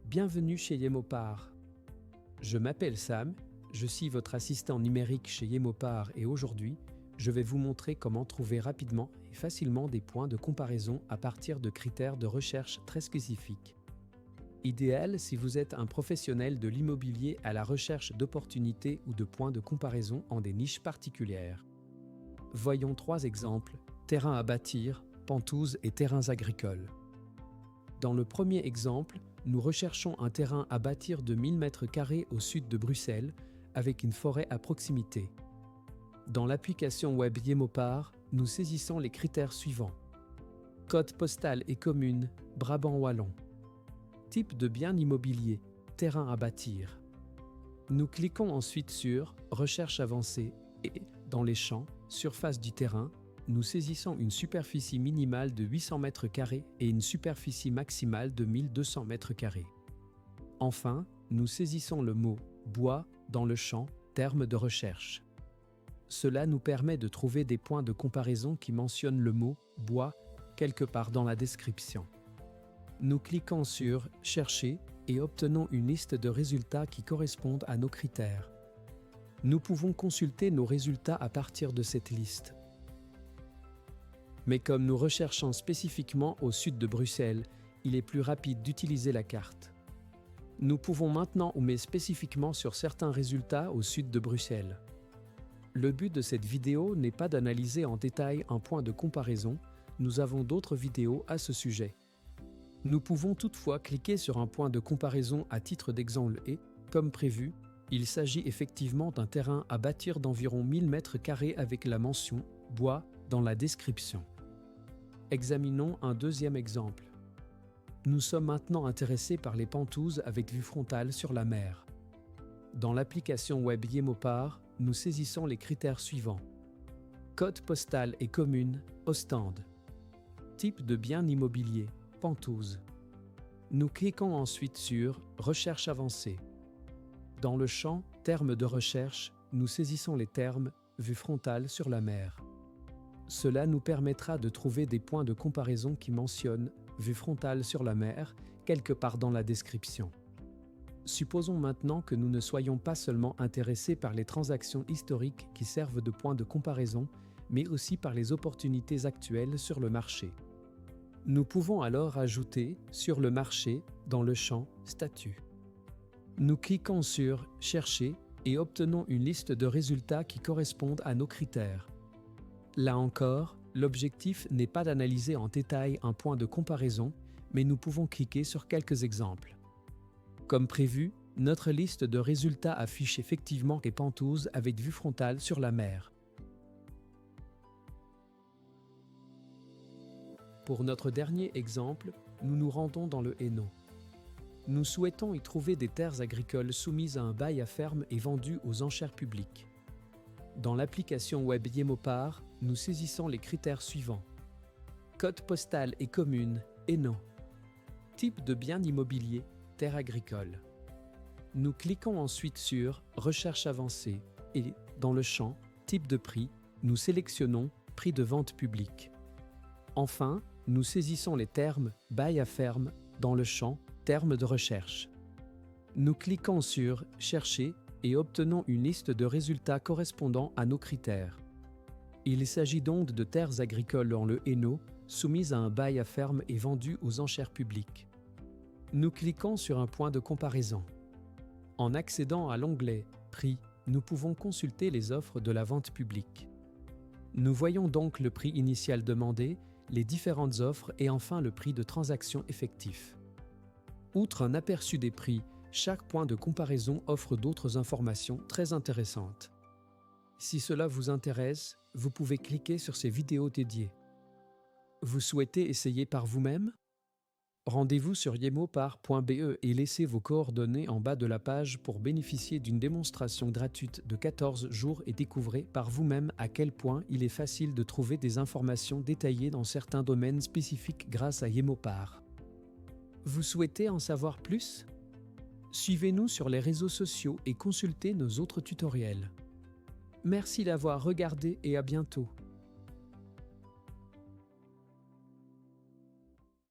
Bienvenue chez Yemopar. Je m'appelle Sam, je suis votre assistant numérique chez Yemopar et aujourd'hui, je vais vous montrer comment trouver rapidement et facilement des points de comparaison à partir de critères de recherche très spécifiques. Idéal si vous êtes un professionnel de l'immobilier à la recherche d'opportunités ou de points de comparaison en des niches particulières. Voyons 3 exemples, terrains à bâtir, pentouses et terrains agricoles. Dans le premier exemple, nous recherchons un terrain à bâtir de 1000 m² au sud de Bruxelles, avec une forêt à proximité. Dans l'application web Yemopar, nous saisissons les critères suivants. Code postal et commune, Brabant wallon. Type de bien immobilier, terrain à bâtir. Nous cliquons ensuite sur Recherche avancée et, dans les champs, surface du terrain, nous saisissons une superficie minimale de 800 m² et une superficie maximale de 1200 m². Enfin, nous saisissons le mot « bois » dans le champ « terme de recherche ». Cela nous permet de trouver des points de comparaison qui mentionnent le mot « bois » quelque part dans la description. Nous cliquons sur « Chercher » et obtenons une liste de résultats qui correspondent à nos critères. Nous pouvons consulter nos résultats à partir de cette liste. Mais comme nous recherchons spécifiquement au sud de Bruxelles, il est plus rapide d'utiliser la carte. Nous pouvons maintenant zoomer spécifiquement sur certains résultats au sud de Bruxelles. Le but de cette vidéo n'est pas d'analyser en détail un point de comparaison, nous avons d'autres vidéos à ce sujet. Nous pouvons toutefois cliquer sur un point de comparaison à titre d'exemple et, comme prévu, il s'agit effectivement d'un terrain à bâtir d'environ 1000 m² avec la mention « bois » dans la description. Examinons un deuxième exemple. Nous sommes maintenant intéressés par les pentouses avec vue frontale sur la mer. Dans l'application web Yemopar, nous saisissons les critères suivants. Code postal et commune, Ostende. Type de bien immobilier, pentouze. Nous cliquons ensuite sur Recherche avancée. Dans le champ Termes de recherche, nous saisissons les termes Vue frontale sur la mer. Cela nous permettra de trouver des points de comparaison qui mentionnent Vue frontale sur la mer quelque part dans la description. Supposons maintenant que nous ne soyons pas seulement intéressés par les transactions historiques qui servent de point de comparaison, mais aussi par les opportunités actuelles sur le marché. Nous pouvons alors ajouter « Sur le marché » dans le champ « Statut ». Nous cliquons sur « Chercher » et obtenons une liste de résultats qui correspondent à nos critères. Là encore, l'objectif n'est pas d'analyser en détail un point de comparaison, mais nous pouvons cliquer sur quelques exemples. Comme prévu, notre liste de résultats affiche effectivement les pentouses avec vue frontale sur la mer. Pour notre dernier exemple, nous nous rendons dans le Hainaut. Nous souhaitons y trouver des terres agricoles soumises à un bail à ferme et vendues aux enchères publiques. Dans l'application web Yemopar, nous saisissons les critères suivants. Code postal et commune, Hainaut. Type de bien immobilier, terre agricole. Nous cliquons ensuite sur Recherche avancée et, dans le champ Type de prix, nous sélectionnons Prix de vente publique. Enfin, nous saisissons les termes Bail à ferme dans le champ Termes de recherche. Nous cliquons sur Chercher et obtenons une liste de résultats correspondant à nos critères. Il s'agit donc de terres agricoles dans le Hainaut, soumises à un bail à ferme et vendues aux enchères publiques. Nous cliquons sur un point de comparaison. En accédant à l'onglet Prix, nous pouvons consulter les offres de la vente publique. Nous voyons donc le prix initial demandé, les différentes offres et enfin le prix de transaction effectif. Outre un aperçu des prix, chaque point de comparaison offre d'autres informations très intéressantes. Si cela vous intéresse, vous pouvez cliquer sur ces vidéos dédiées. Vous souhaitez essayer par vous-même ? Rendez-vous sur yemopar.be et laissez vos coordonnées en bas de la page pour bénéficier d'une démonstration gratuite de 14 jours et découvrez par vous-même à quel point il est facile de trouver des informations détaillées dans certains domaines spécifiques grâce à Yemopar. Vous souhaitez en savoir plus ? Suivez-nous sur les réseaux sociaux et consultez nos autres tutoriels. Merci d'avoir regardé et à bientôt.